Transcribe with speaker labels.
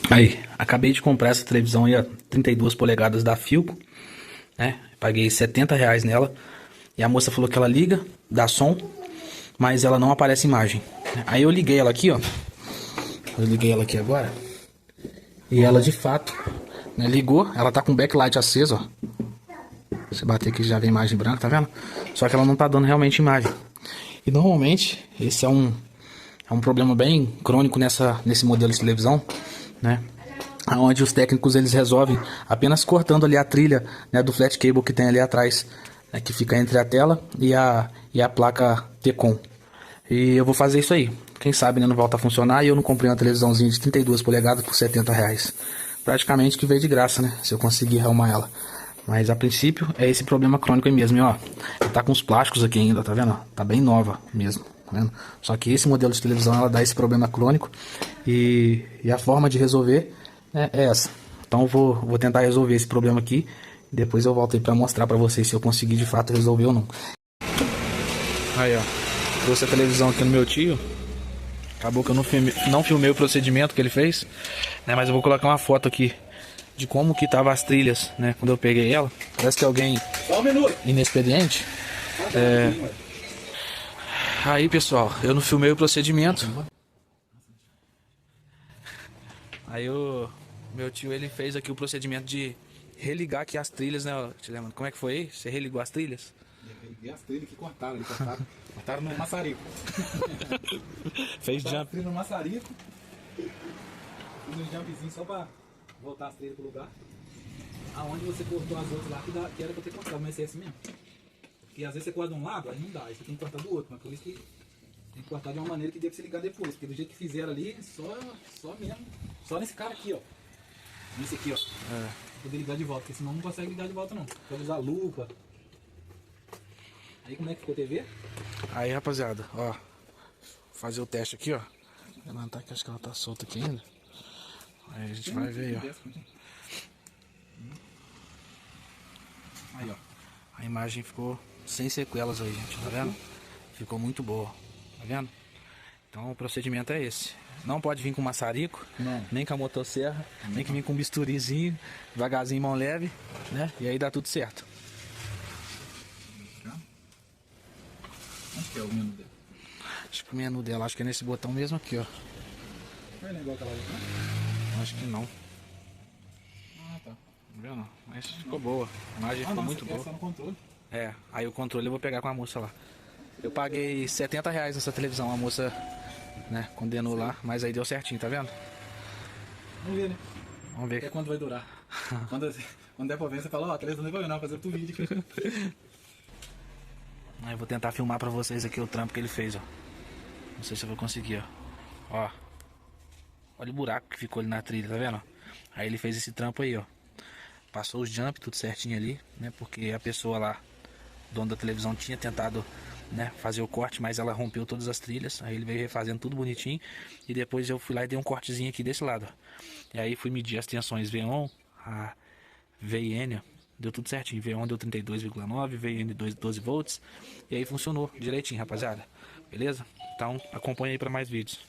Speaker 1: Aí, acabei de comprar essa televisão aí, ó, 32 polegadas da Philco, né? Paguei R$ 70 nela. E a moça falou que ela liga, dá som, mas ela não aparece imagem. Aí eu liguei ela aqui, ó. Eu liguei ela aqui agora. E ela de fato, né, ligou. Ela tá com o backlight aceso, ó. Você bater aqui já vem imagem branca, tá vendo? Só que ela não tá dando realmente imagem. E normalmente, esse é um problema bem crônico nesse modelo de televisão, né? Onde os técnicos eles resolvem apenas cortando ali a trilha, né, do flat cable que tem ali atrás, né, que fica entre a tela e a placa T-Com. E eu vou fazer isso aí. Quem sabe, né, não volta a funcionar e eu não comprei uma televisãozinha de 32 polegadas por R$ 70. Praticamente que veio de graça, né? Se eu conseguir arrumar ela. Mas a princípio é esse problema crônico aí mesmo, e, ó. Tá com os plásticos aqui ainda, tá vendo? Tá bem nova mesmo, tá vendo? Só que esse modelo de televisão ela dá esse problema crônico e a forma de resolver é essa. Então eu vou tentar resolver esse problema aqui. Depois eu volto aí pra mostrar pra vocês se eu conseguir de fato resolver ou não. Aí, ó. Trouxe a televisão aqui no meu tio. Acabou que eu não filmei o procedimento que ele fez, né? Mas eu vou colocar uma foto aqui de como que tava as trilhas, né? Quando eu peguei ela. Parece que alguém inexperiente. Aí, pessoal, eu não filmei o procedimento. Aí o meu tio ele fez aqui o procedimento de religar aqui as trilhas, né? Te lembra? Como é que foi aí? Você religou as trilhas?
Speaker 2: E as trilhas que cortaram, cortaram no maçarico.
Speaker 1: Fez
Speaker 2: Cortaram
Speaker 1: jump.
Speaker 2: as trilhas no maçarico. Fiz um jumpzinho só pra voltar as trilhas pro lugar. Aonde você cortou as outras lá que era pra ter cortado, mas é esse mesmo. Porque às vezes você corta de um lado, aí não dá, aí você tem que cortar do outro, mas por isso que tem que cortar de uma maneira que dê pra você ligar depois. Porque do jeito que fizeram ali, só mesmo. Só nesse cara aqui, ó. Nesse aqui, ó. Pra poder ligar de volta, porque senão não consegue ligar de volta não. Pode usar lupa. Aí como é que ficou a TV?
Speaker 1: Aí, rapaziada, ó. Fazer o teste aqui, ó. Levantar que acho que ela tá solta aqui ainda. Aí a gente vai ver aí, ó.
Speaker 2: Aí, ó.
Speaker 1: A imagem ficou sem sequelas aí, gente, tá vendo? Ficou muito boa, tá vendo? Então o procedimento é esse. Não pode vir com maçarico,
Speaker 2: Não.
Speaker 1: nem com a motosserra, nem que vir com um bisturizinho, devagarzinho, mão leve, né? E aí dá tudo certo.
Speaker 2: Onde que é o menu dele?
Speaker 1: Acho que o menu dela, acho que é nesse botão mesmo aqui, ó.
Speaker 2: Não é igual aquela outra,
Speaker 1: Acho que não,
Speaker 2: Ah, tá.
Speaker 1: tá vendo? Mas ficou boa, a imagem ficou muito boa.
Speaker 2: É só no controle.
Speaker 1: É, aí o controle eu vou pegar com a moça lá. Eu paguei R$ 70 nessa televisão, a moça, né, condenou lá, mas aí deu certinho, tá vendo?
Speaker 2: Vamos ver, né?
Speaker 1: Vamos ver.
Speaker 2: Até quando vai durar. quando der pra ver, você fala, ó, a televisão nem vai não, fazer outro vídeo aqui.
Speaker 1: Aí eu vou tentar filmar pra vocês aqui o trampo que ele fez, ó. Não sei se eu vou conseguir, ó. Ó. Olha o buraco que ficou ali na trilha, tá vendo? Aí ele fez esse trampo aí, ó. Passou os jump, tudo certinho ali, né? Porque a pessoa lá, dono da televisão, tinha tentado, né, fazer o corte, mas ela rompeu todas as trilhas. Aí ele veio refazendo tudo bonitinho. E depois eu fui lá e dei um cortezinho aqui desse lado, ó. E aí fui medir as tensões V1, a VIN, ó. Deu tudo certinho. V1 deu 32,9, VIN 12 volts. E aí funcionou direitinho, rapaziada. Beleza? Então acompanha aí para mais vídeos.